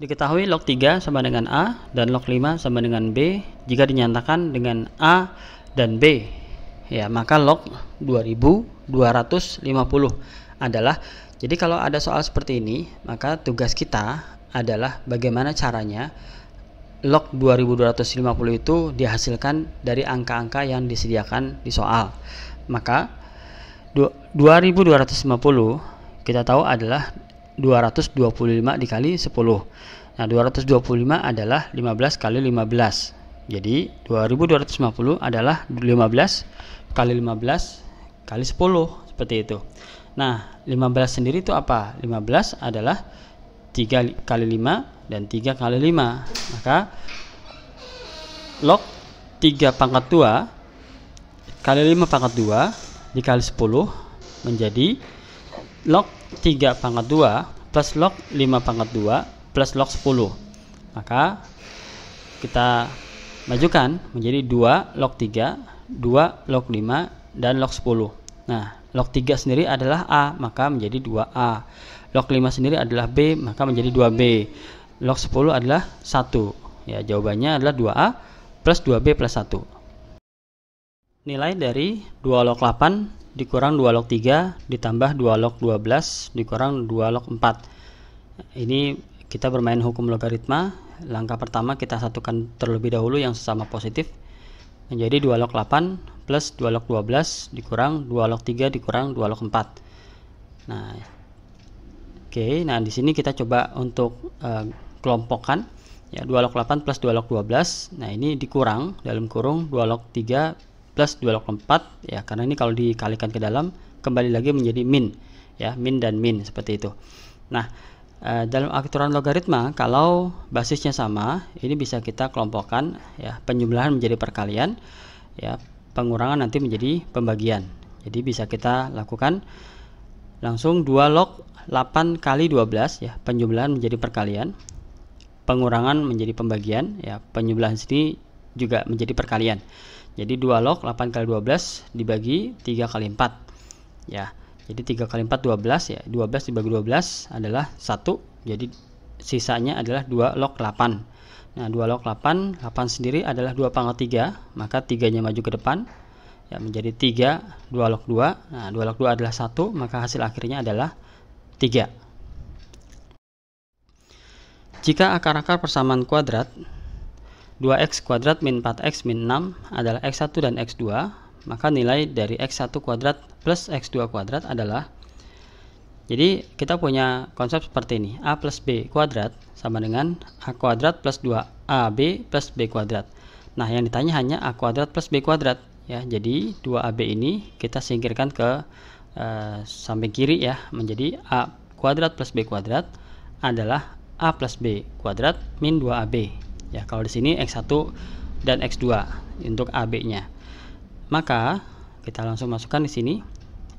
Diketahui log 3 sama dengan A dan log 5 sama dengan B jika dinyatakan dengan A dan B. Ya, maka log 2250 adalah, jadi kalau ada soal seperti ini, maka tugas kita adalah bagaimana caranya log 2250 itu dihasilkan dari angka-angka yang disediakan di soal. Maka 2250 kita tahu adalah 225 dikali 10. Nah, 225 adalah 15 kali 15. Jadi 2250 adalah 15 kali 15 kali 10, seperti itu. Nah, 15 sendiri itu apa? 15 adalah 3 kali 5 dan 3 kali 5. Maka log 3 pangkat 2 kali 5 pangkat 2 dikali 10 menjadi log 3 pangkat 2 plus log 5 pangkat 2 plus log 10. Maka kita majukan menjadi 2 log 3, 2 log 5, dan log 10. Nah, log 3 sendiri adalah A, maka menjadi 2A. Log 5 sendiri adalah B, maka menjadi 2B. Log 10 adalah 1. Ya, jawabannya adalah 2A plus 2B plus 1. Nilai dari 2 log 8 dikurang 2 log 3 ditambah 2 log 12 dikurang 2 log 4. Ini kita bermain hukum logaritma. Langkah pertama kita satukan terlebih dahulu yang sesama positif menjadi 2 log 8 plus 2 log 12 dikurang 2 log 3 dikurang 2 log 4. Nah, nah di sini kita coba untuk kelompokkan ya, 2 log 8 plus 2 log 12. Nah, ini dikurang dalam kurung 2 log 3 plus 2 log 4 ya, karena ini kalau dikalikan ke dalam kembali lagi menjadi min ya, min dan min seperti itu. Nah, dalam aturan logaritma kalau basisnya sama, ini bisa kita kelompokkan ya, penjumlahan menjadi perkalian ya, pengurangan nanti menjadi pembagian. Jadi bisa kita lakukan langsung 2 log 8 kali 12 ya, penjumlahan menjadi perkalian, pengurangan menjadi pembagian ya, penjumlahan sini juga menjadi perkalian. Jadi 2 log 8 kali 12 dibagi 3 kali 4 ya. Jadi 3 kali 4 12 ya. 12 dibagi 12 adalah 1. Jadi sisanya adalah 2 log 8. Nah, 2 log 8 sendiri adalah 2 pangkat 3, maka 3-nya maju ke depan ya, menjadi 3 2 log 2. Nah, 2 log 2 adalah 1, maka hasil akhirnya adalah 3. Jika akar-akar persamaan kuadrat 2x kuadrat min 4x min 6 adalah x1 dan x2, maka nilai dari x1 kuadrat plus x2 kuadrat adalah, jadi kita punya konsep seperti ini, a plus b kuadrat sama dengan a kuadrat plus 2ab plus b kuadrat. Nah, yang ditanya hanya a kuadrat plus b kuadrat ya. Jadi 2ab ini kita singkirkan ke samping kiri ya, menjadi a kuadrat plus b kuadrat adalah a plus b kuadrat min 2ab. Ya, kalau di sini x1 dan x2 untuk AB-nya. Maka kita langsung masukkan di sini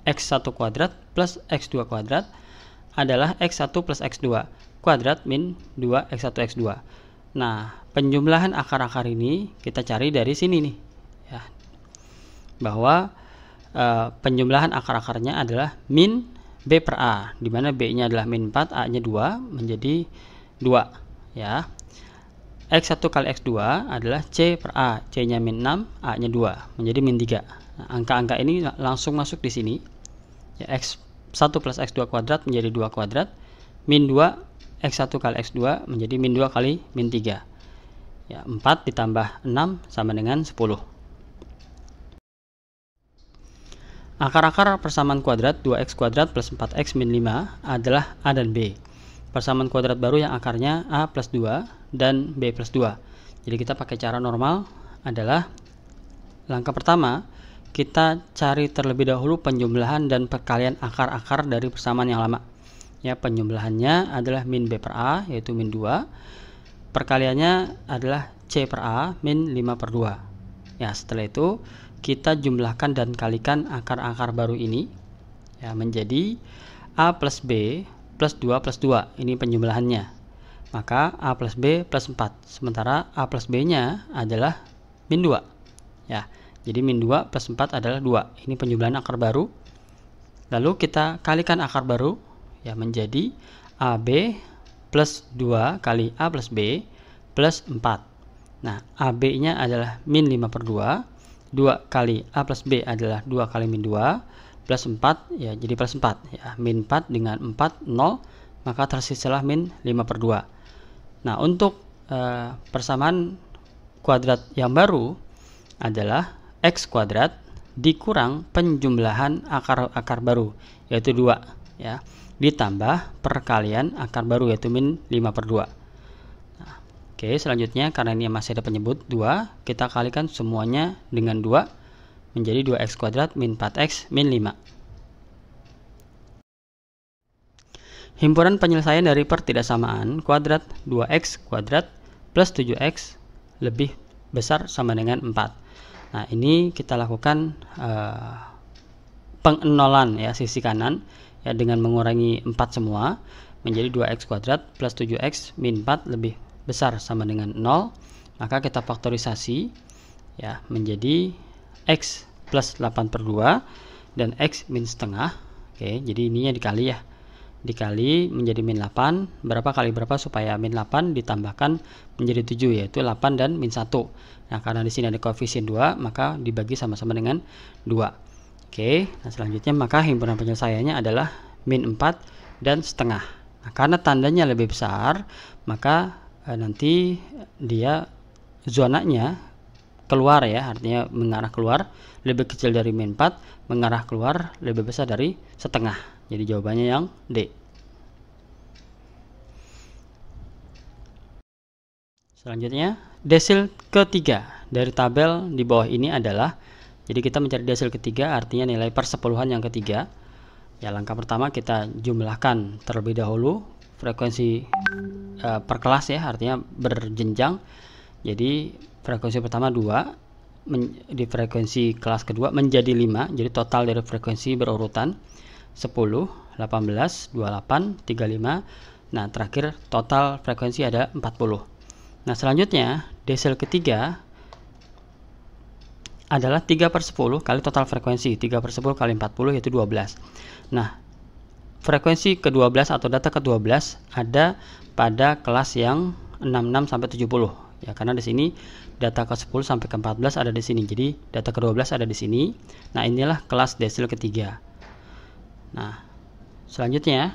x1 kuadrat plus x2 kuadrat adalah x1 plus x2 kuadrat min 2x1 x2. Nah, penjumlahan akar-akar ini kita cari dari sini nih ya. Bahwa penjumlahan akar-akarnya adalah min b per a, di mana b-nya adalah min 4, a-nya 2 menjadi 2 ya. X1 kali X2 adalah C per A, C-nya min 6, A-nya 2, menjadi min 3. Nah, angka-angka ini langsung masuk di sini. Ya, X1 plus X2 kuadrat menjadi 2 kuadrat, min 2, X1 kali X2 menjadi min 2 kali min 3. Ya, 4 ditambah 6 sama dengan 10. Akar-akar persamaan kuadrat 2x kuadrat plus 4x min 5 adalah A dan B. Persamaan kuadrat baru yang akarnya A plus 2 dan B plus 2. Jadi kita pakai cara normal adalah langkah pertama kita cari terlebih dahulu penjumlahan dan perkalian akar-akar dari persamaan yang lama. Ya, penjumlahannya adalah min B per A yaitu min 2. Perkaliannya adalah C per A min 5 per 2. Ya, setelah itu kita jumlahkan dan kalikan akar-akar baru ini ya, menjadi A plus B plus 2 plus 2. Ini penjumlahannya. Maka A plus B plus 4. Sementara A plus B-nya adalah min 2. Ya, jadi min 2 plus 4 adalah 2. Ini penjumlahan akar baru. Lalu kita kalikan akar baru ya menjadi AB plus 2 kali A plus B plus 4. Nah, AB-nya adalah min 5/2. 2 kali A plus B adalah 2 kali min 2 plus 4, ya jadi plus 4 ya. Min 4 dengan 4 0, maka tersisalah min 5/2. Nah, untuk persamaan kuadrat yang baru adalah X kuadrat dikurang penjumlahan akar baru yaitu 2 ya, ditambah perkalian akar baru yaitu min 5/2. Nah, oke, selanjutnya karena ini masih ada penyebut 2, kita kalikan semuanya dengan 2 menjadi 2x kuadrat min 4x min 5. Himpunan penyelesaian dari pertidaksamaan kuadrat 2x kuadrat plus 7x lebih besar sama dengan 4. Nah, ini kita lakukan pengenolan ya sisi kanan ya dengan mengurangi 4 semua menjadi 2x kuadrat plus 7x min 4 lebih besar sama dengan 0. Maka kita faktorisasi ya menjadi x plus 8/2 dan x min setengah. Oke, jadi ininya dikali ya. Dikali menjadi min 8, berapa kali berapa supaya min 8 ditambahkan menjadi 7 yaitu 8 dan min 1. Nah, karena di sini ada koefisien 2, maka dibagi sama-sama dengan 2. Oke, nah selanjutnya maka himpunan penyelesaiannya adalah min 4 dan setengah. Nah, karena tandanya lebih besar, maka nanti dia zonanya keluar ya, artinya mengarah keluar lebih kecil dari min 4, mengarah keluar lebih besar dari setengah. Jadi jawabannya yang D. Selanjutnya, desil ketiga dari tabel di bawah ini adalah, jadi kita mencari desil ketiga artinya nilai persepuluhan yang ketiga. Ya, langkah pertama kita jumlahkan terlebih dahulu frekuensi per kelas ya, artinya berjenjang. Jadi frekuensi pertama 2, di frekuensi kelas kedua menjadi 5, jadi total dari frekuensi berurutan 10, 18, 28, 35. Nah, terakhir total frekuensi ada 40. Nah, selanjutnya desil ketiga adalah 3/10 kali total frekuensi. 3/10 kali 40 yaitu 12. Nah, frekuensi ke-12 atau data ke-12 ada pada kelas yang 66 sampai 70. Ya, karena di sini data ke-10 sampai ke-14 ada di sini. Jadi data ke-12 ada di sini. Nah, inilah kelas desil ketiga. Nah, selanjutnya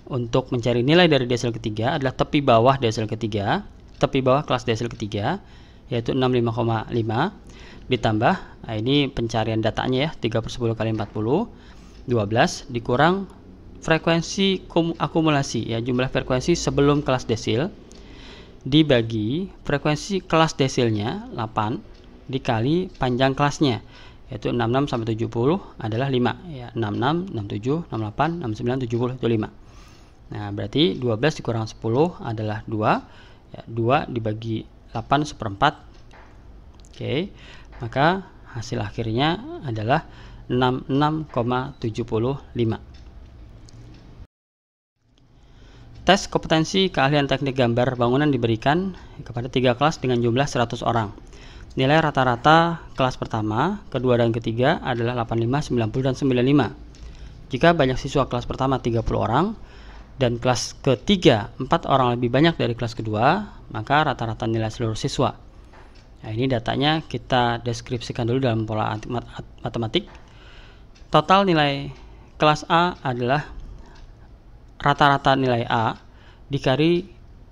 untuk mencari nilai dari desil ketiga adalah tepi bawah desil ketiga, tepi bawah kelas desil ketiga yaitu 65,5 ditambah, nah ini pencarian datanya ya, 3/10 kali 40, 12 dikurang frekuensi akumulasi ya, jumlah frekuensi sebelum kelas desil dibagi frekuensi kelas desilnya 8 dikali panjang kelasnya yaitu 66 sampai 70 adalah 5 ya, 66, 67, 68, 69, 70 itu 5. Nah, berarti 12 dikurang 10 adalah 2 ya, 2 dibagi 8/4. Oke, maka hasil akhirnya adalah 66,75. Tes kompetensi keahlian teknik gambar bangunan diberikan kepada 3 kelas dengan jumlah 100 orang. Nilai rata-rata kelas pertama, kedua, dan ketiga adalah 85, 90, dan 95. Jika banyak siswa kelas pertama 30 orang dan kelas ketiga 4 orang lebih banyak dari kelas kedua, maka rata-rata nilai seluruh siswa. Nah, ini datanya kita deskripsikan dulu dalam pola matematik. Total nilai kelas A adalah rata-rata nilai A dikali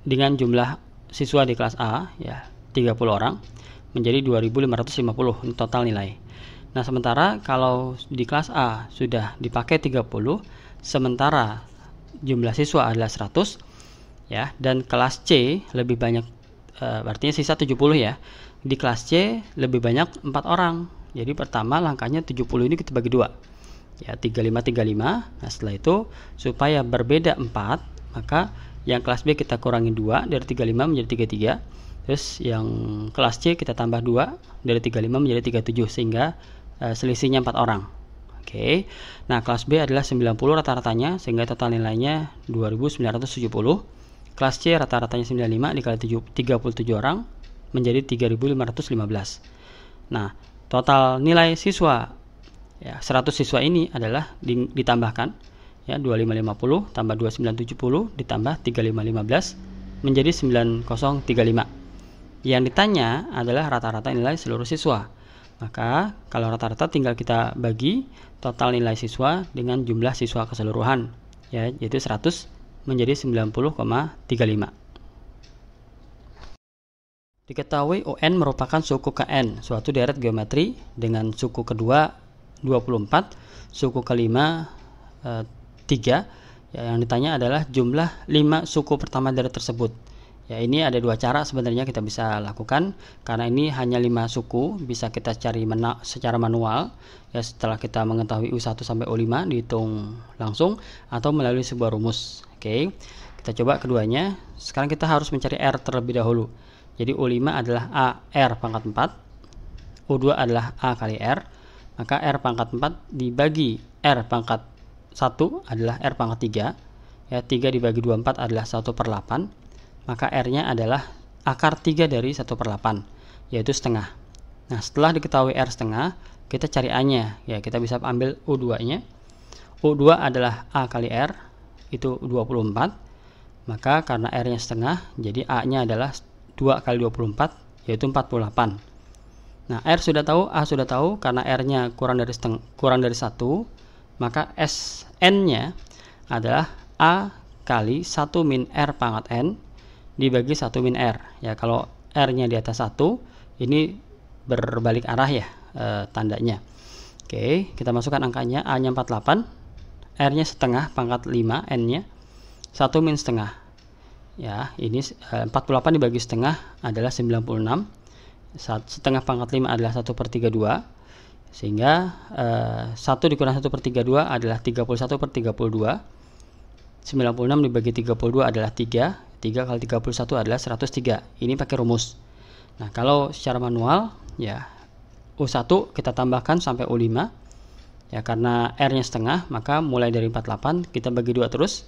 dengan jumlah siswa di kelas A ya, 30 orang menjadi 2550 ini total nilai. Nah, sementara kalau di kelas A sudah dipakai 30, sementara jumlah siswa adalah 100 ya, dan kelas C lebih banyak, artinya sisa 70 ya. Di kelas C lebih banyak 4 orang. Jadi pertama langkahnya 70 ini kita bagi 2. Ya, 35. Nah, setelah itu supaya berbeda 4, maka yang kelas B kita kurangi 2 dari 35 menjadi 33. Terus yang kelas C kita tambah 2 dari 35 menjadi 37 sehingga selisihnya 4 orang. Oke. Nah, kelas B adalah 90 rata-ratanya sehingga total nilainya 2970. Kelas C rata-ratanya 95 dikali 37 orang menjadi 3515. Nah, total nilai siswa ya, 100 siswa ini adalah ditambahkan ya 2550 tambah 2970 ditambah 3515 menjadi 9035. Yang ditanya adalah rata-rata nilai seluruh siswa. Maka kalau rata-rata tinggal kita bagi total nilai siswa dengan jumlah siswa keseluruhan, ya, yaitu 100 menjadi 90,35. Diketahui UN merupakan suku KN, suatu deret geometri dengan suku kedua 24, suku kelima 3. Ya, yang ditanya adalah jumlah 5 suku pertama deret tersebut. Ya, ini ada dua cara sebenarnya kita bisa lakukan, karena ini hanya 5 suku, bisa kita cari secara manual, ya, setelah kita mengetahui U1 sampai U5 dihitung langsung atau melalui sebuah rumus. Oke, kita coba keduanya. Sekarang kita harus mencari R terlebih dahulu. Jadi U5 adalah A R pangkat 4, U2 adalah A kali R, maka R pangkat 4 dibagi R pangkat 1 adalah R pangkat 3, ya, 3 dibagi 24 adalah 1/8, maka R-nya adalah akar 3 dari 1/8, yaitu setengah. Nah, setelah diketahui R setengah, kita cari A-nya, ya, kita bisa ambil U2-nya. U2 adalah A kali R, itu 24, maka karena R-nya setengah, jadi A-nya adalah 2 kali 24, yaitu 48. Nah, R sudah tahu, A sudah tahu, karena R-nya kurang dari 1, maka SN-nya adalah A kali 1 min R pangkat N dibagi 1 min R. Ya, kalau R-nya di atas 1, ini berbalik arah, ya, tandanya. Oke, kita masukkan angkanya. A-nya 48, R-nya setengah pangkat 5, N-nya 1 min setengah. Ya, ini 48 dibagi setengah adalah 96. Setengah pangkat 5 adalah 1/32, sehingga 1 dikurang 1/32 adalah 31/32. 96 dibagi 32 adalah 3. 3 kali 31 adalah 103. Ini pakai rumus. Nah, kalau secara manual, ya, U1 kita tambahkan sampai U5, ya, karena R-nya setengah, maka mulai dari 48 kita bagi 2 terus.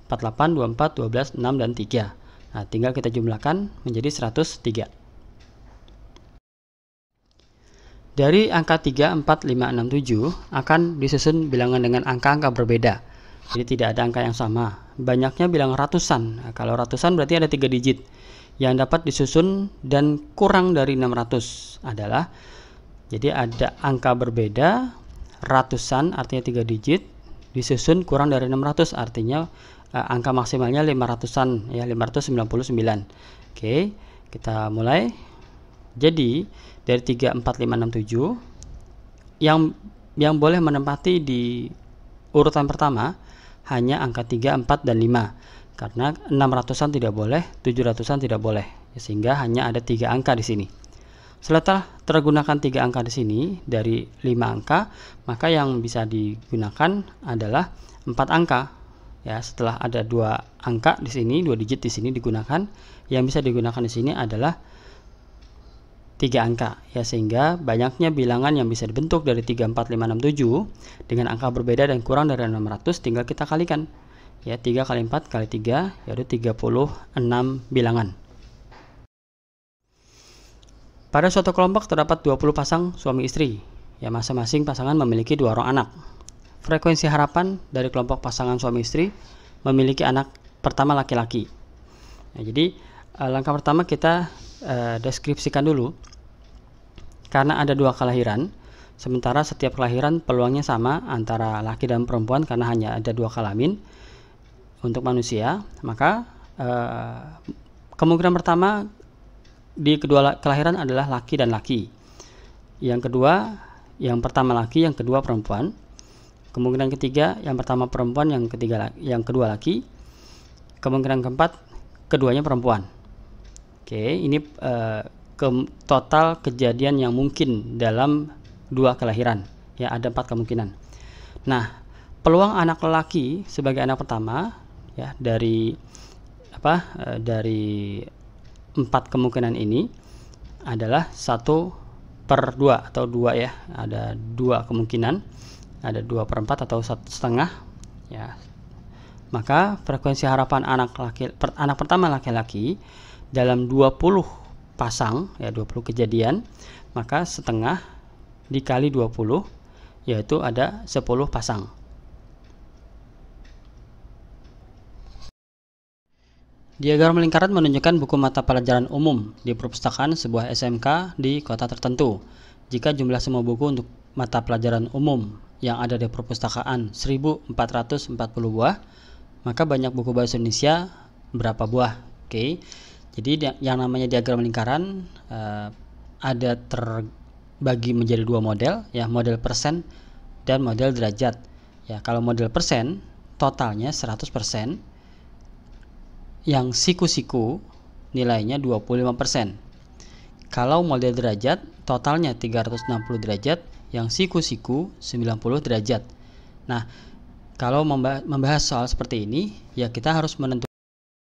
48, 24, 12, 6, dan 3. Nah, tinggal kita jumlahkan menjadi 103. Dari angka 3, 4, 5, 6, 7 akan disusun bilangan dengan angka-angka berbeda. Jadi tidak ada angka yang sama. Banyaknya bilangan ratusan. Nah, kalau ratusan berarti ada 3 digit. Yang dapat disusun dan kurang dari 600 adalah, jadi ada angka berbeda, ratusan artinya 3 digit, disusun kurang dari 600 artinya angka maksimalnya 500-an, ya, 599. Oke, kita mulai. Jadi dari 3, 4, 5, 6, 7 yang boleh menempati di urutan pertama hanya angka 3, 4, dan 5, karena 600-an tidak boleh, 700-an tidak boleh, sehingga hanya ada 3 angka di sini. Setelah tergunakan 3 angka di sini dari 5 angka, maka yang bisa digunakan adalah 4 angka. Ya, setelah ada 2 angka di sini, 2 digit di sini digunakan, yang bisa digunakan di sini adalah 3 angka, ya, sehingga banyaknya bilangan yang bisa dibentuk dari 3, 4, 5, 6, 7 dengan angka berbeda dan kurang dari 600 tinggal kita kalikan. Ya, 3 kali 4 kali 3 yaitu 36 bilangan. Pada suatu kelompok terdapat 20 pasang suami istri. Ya, masing-masing pasangan memiliki 2 orang anak. Frekuensi harapan dari kelompok pasangan suami istri memiliki anak pertama laki-laki. Nah, jadi langkah pertama kita deskripsikan dulu. Karena ada 2 kelahiran, sementara setiap kelahiran peluangnya sama antara laki dan perempuan karena hanya ada 2 kelamin untuk manusia, maka kemungkinan pertama di kedua kelahiran adalah laki dan laki. Yang kedua, yang pertama laki, yang kedua perempuan. Kemungkinan ketiga, yang pertama perempuan, yang kedua laki. Kemungkinan keempat, keduanya perempuan. Oke, ini total kejadian yang mungkin dalam 2 kelahiran. Ya, ada 4 kemungkinan. Nah, peluang anak lelaki sebagai anak pertama, ya, dari 4 kemungkinan ini adalah 1/2 atau 2, ya. Ada 2 kemungkinan, ada 2/4 atau 1/2, ya. Maka frekuensi harapan anak pertama laki-laki dalam 20 pasang, ya, 20 kejadian, maka setengah dikali 20 yaitu ada 10 pasang. Diagram lingkaran menunjukkan buku mata pelajaran umum di perpustakaan sebuah SMK di kota tertentu. Jika jumlah semua buku untuk mata pelajaran umum yang ada di perpustakaan 1440 buah, maka banyak buku bahasa Indonesia berapa buah? Oke. Jadi yang namanya diagram lingkaran ada terbagi menjadi dua model, ya, model persen dan model derajat. Ya, kalau model persen totalnya 100%, yang siku-siku nilainya 25%. Kalau model derajat totalnya 360 derajat, yang siku-siku 90 derajat. Nah, kalau membahas soal seperti ini, ya kita harus menentukan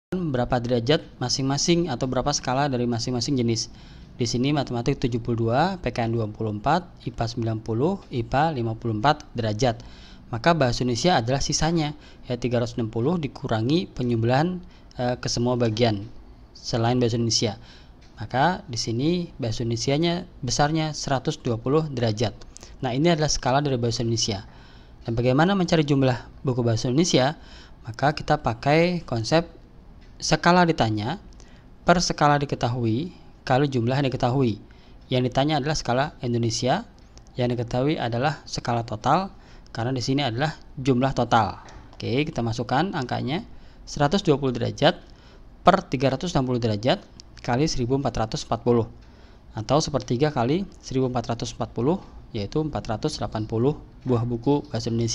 berapa derajat masing-masing atau berapa skala dari masing-masing jenis. Di sini matematik 72, PKN 24, IPA 90, IPA 54 derajat. Maka bahasa Indonesia adalah sisanya, ya 360 dikurangi penjumlahan ke semua bagian selain bahasa Indonesia. Maka di sini bahasa Indonesianya besarnya 120 derajat. Nah, ini adalah skala dari bahasa Indonesia. Dan bagaimana mencari jumlah buku bahasa Indonesia? Maka kita pakai konsep skala ditanya per skala diketahui kali jumlah yang diketahui. Yang ditanya adalah skala Indonesia, yang diketahui adalah skala total, karena di sini adalah jumlah total. Oke, kita masukkan angkanya 120 derajat per 360 derajat kali 1440, atau sepertiga kali 1440, yaitu 480 buah buku bahasa Indonesia.